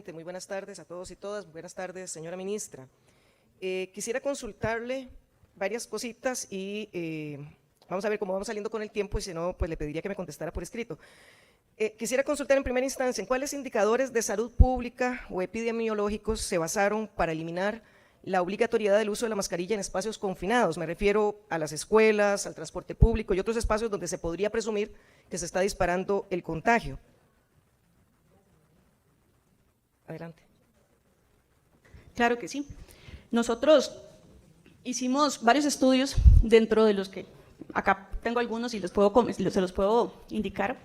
presidente. Muy buenas tardes a todos y todas. Buenas tardes, señora ministra. Quisiera consultarle varias cositas y vamos a ver cómo vamos saliendo con el tiempo y si no, pues le pediría que me contestara por escrito. Quisiera consultar en primera instancia en cuáles indicadores de salud pública o epidemiológicos se basaron para eliminar la obligatoriedad del uso de la mascarilla en espacios confinados. Me refiero a las escuelas, al transporte público y otros espacios donde se podría presumir que se está disparando el contagio. Adelante. Claro que sí. Nosotros hicimos varios estudios, dentro de los que acá tengo algunos y se los puedo indicar.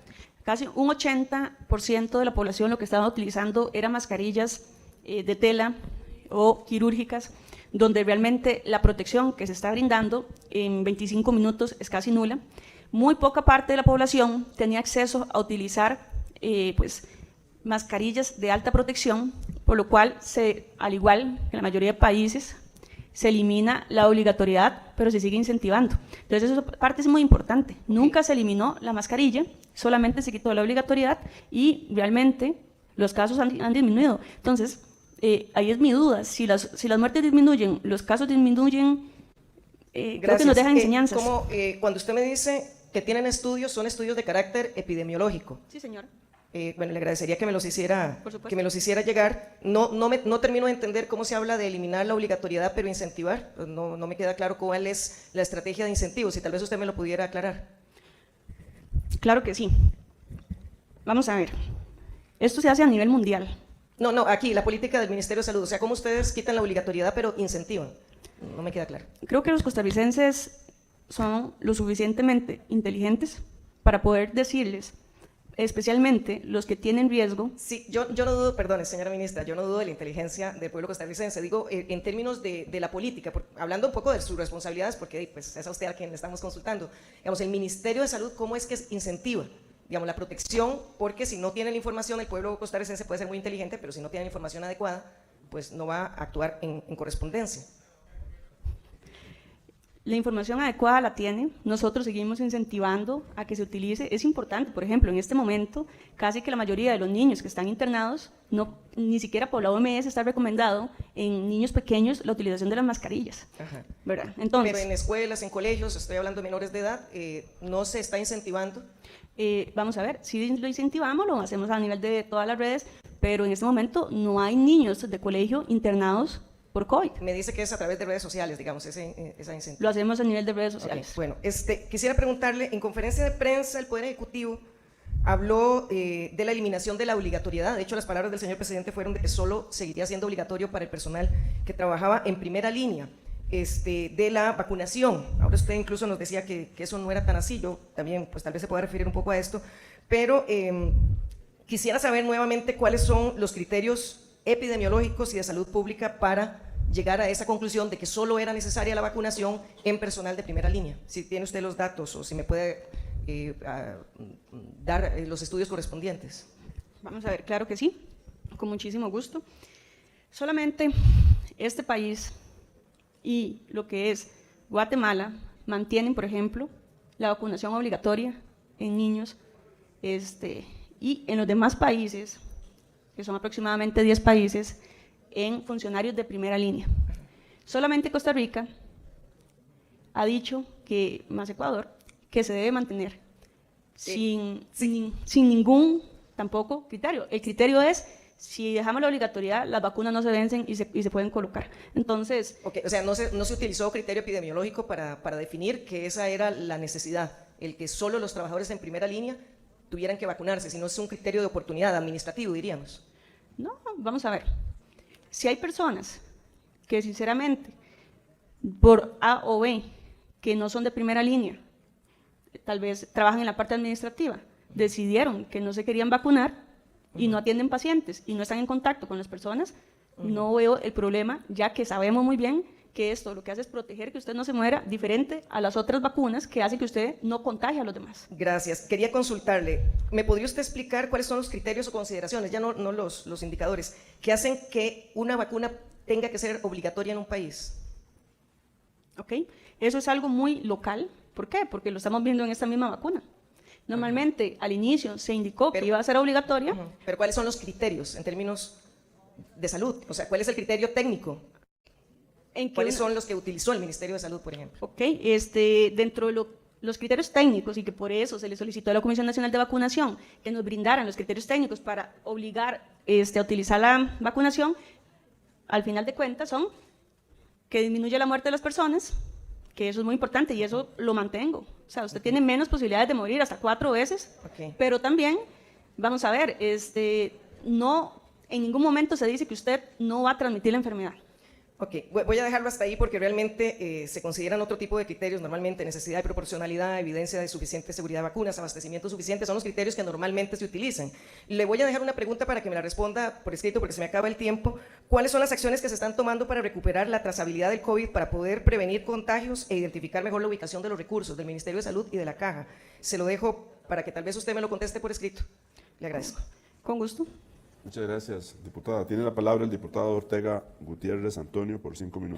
Casi un 80% de la población lo que estaba utilizando eran mascarillas de tela o quirúrgicas, donde realmente la protección que se está brindando en 25 minutos es casi nula. Muy poca parte de la población tenía acceso a utilizar mascarillas de alta protección, por lo cual, al igual que en la mayoría de países, se elimina la obligatoriedad, pero se sigue incentivando. Entonces, esa parte es muy importante. Nunca se eliminó la mascarilla, solamente se quitó la obligatoriedad y realmente los casos han disminuido. Entonces, ahí es mi duda. Si las muertes disminuyen, los casos disminuyen, creo que nos dejan enseñanzas. Cuando usted me dice que tienen estudios, son estudios de carácter epidemiológico. Sí, señora. Bueno, le agradecería que me los hiciera llegar. No termino de entender cómo se habla de eliminar la obligatoriedad, pero incentivar. No me queda claro cuál es la estrategia de incentivos, si tal vez usted me lo pudiera aclarar. Claro que sí. Vamos a ver. Esto se hace a nivel mundial. No, aquí, la política del Ministerio de Salud. O sea, cómo ustedes quitan la obligatoriedad, pero incentivan. No me queda claro. Creo que los costarricenses son lo suficientemente inteligentes para poder decirles, especialmente los que tienen riesgo. Sí, yo no dudo, perdone, señora ministra, yo no dudo de la inteligencia del pueblo costarricense, digo en términos de la política, hablando un poco de sus responsabilidades, porque pues, es a usted a quien le estamos consultando. Digamos, el Ministerio de Salud, ¿cómo es que incentiva, digamos, la protección? Porque si no tiene la información, el pueblo costarricense puede ser muy inteligente, pero si no tiene la información adecuada, pues no va a actuar en correspondencia. La información adecuada la tiene, nosotros seguimos incentivando a que se utilice. Es importante, por ejemplo, en este momento, casi que la mayoría de los niños que están internados, ni siquiera por la OMS está recomendado en niños pequeños la utilización de las mascarillas. Ajá. ¿Verdad? Entonces, pero en escuelas, en colegios, estoy hablando de menores de edad, ¿no se está incentivando? Vamos a ver, si lo incentivamos, lo hacemos a nivel de todas las redes, pero en este momento no hay niños de colegio internados por COVID. Me dice que es a través de redes sociales, digamos, esa incentivación. Lo hacemos a nivel de redes sociales. Okay, bueno, quisiera preguntarle, en conferencia de prensa el Poder Ejecutivo habló de la eliminación de la obligatoriedad. De hecho, las palabras del señor presidente fueron de que solo seguiría siendo obligatorio para el personal que trabajaba en primera línea de la vacunación. Ahora usted incluso nos decía que eso no era tan así. Yo también, pues tal vez se pueda referir un poco a esto, pero quisiera saber nuevamente cuáles son los criterios epidemiológicos y de salud pública para llegar a esa conclusión de que solo era necesaria la vacunación en personal de primera línea. Si tiene usted los datos o si me puede dar los estudios correspondientes. Vamos a ver, claro que sí, con muchísimo gusto. Solamente este país y lo que es Guatemala mantienen, por ejemplo, la vacunación obligatoria en niños, y en los demás países, que son aproximadamente 10 países, en funcionarios de primera línea. Solamente Costa Rica ha dicho que, más Ecuador, que se debe mantener sin ningún tampoco criterio. El criterio es, si dejamos la obligatoriedad, las vacunas no se vencen y se pueden colocar. Entonces… Okay, o sea, no se utilizó criterio epidemiológico para definir que esa era la necesidad, el que solo los trabajadores en primera línea tuvieran que vacunarse, sino es un criterio de oportunidad administrativo, diríamos. No, vamos a ver. Si hay personas que sinceramente, por A o B, que no son de primera línea, tal vez trabajan en la parte administrativa, decidieron que no se querían vacunar y no atienden pacientes y no están en contacto con las personas, no veo el problema, ya que sabemos muy bien que esto lo que hace es proteger que usted no se muera, diferente a las otras vacunas que hacen que usted no contagie a los demás. Gracias. Quería consultarle, ¿me podría usted explicar cuáles son los criterios o consideraciones, ya no los indicadores, que hacen que una vacuna tenga que ser obligatoria en un país? Ok, eso es algo muy local. ¿Por qué? Porque lo estamos viendo en esta misma vacuna. Normalmente, al inicio se indicó que iba a ser obligatoria. Pero ¿cuáles son los criterios en términos de Salud? O sea, ¿cuál es el criterio técnico? ¿En qué ¿Cuáles una- son los que utilizó el Ministerio de Salud, por ejemplo? Ok, dentro de los criterios técnicos y que por eso se le solicitó a la Comisión Nacional de Vacunación que nos brindaran los criterios técnicos para obligar a utilizar la vacunación, al final de cuentas son que disminuye la muerte de las personas, que eso es muy importante y eso lo mantengo. O sea, usted tiene menos posibilidades de morir, hasta 4 veces, Ok. pero también, vamos a ver, no, en ningún momento se dice que usted no va a transmitir la enfermedad. Ok, voy a dejarlo hasta ahí porque realmente se consideran otro tipo de criterios, normalmente necesidad de proporcionalidad, evidencia de suficiente seguridad de vacunas, abastecimiento suficiente, son los criterios que normalmente se utilizan. Le voy a dejar una pregunta para que me la responda por escrito porque se me acaba el tiempo. ¿Cuáles son las acciones que se están tomando para recuperar la trazabilidad del COVID, para poder prevenir contagios e identificar mejor la ubicación de los recursos del Ministerio de Salud y de la Caja? Se lo dejo para que tal vez usted me lo conteste por escrito. Le agradezco. Con gusto. Muchas gracias, diputada. Tiene la palabra el diputado Ortega Gutiérrez Antonio por 5 minutos.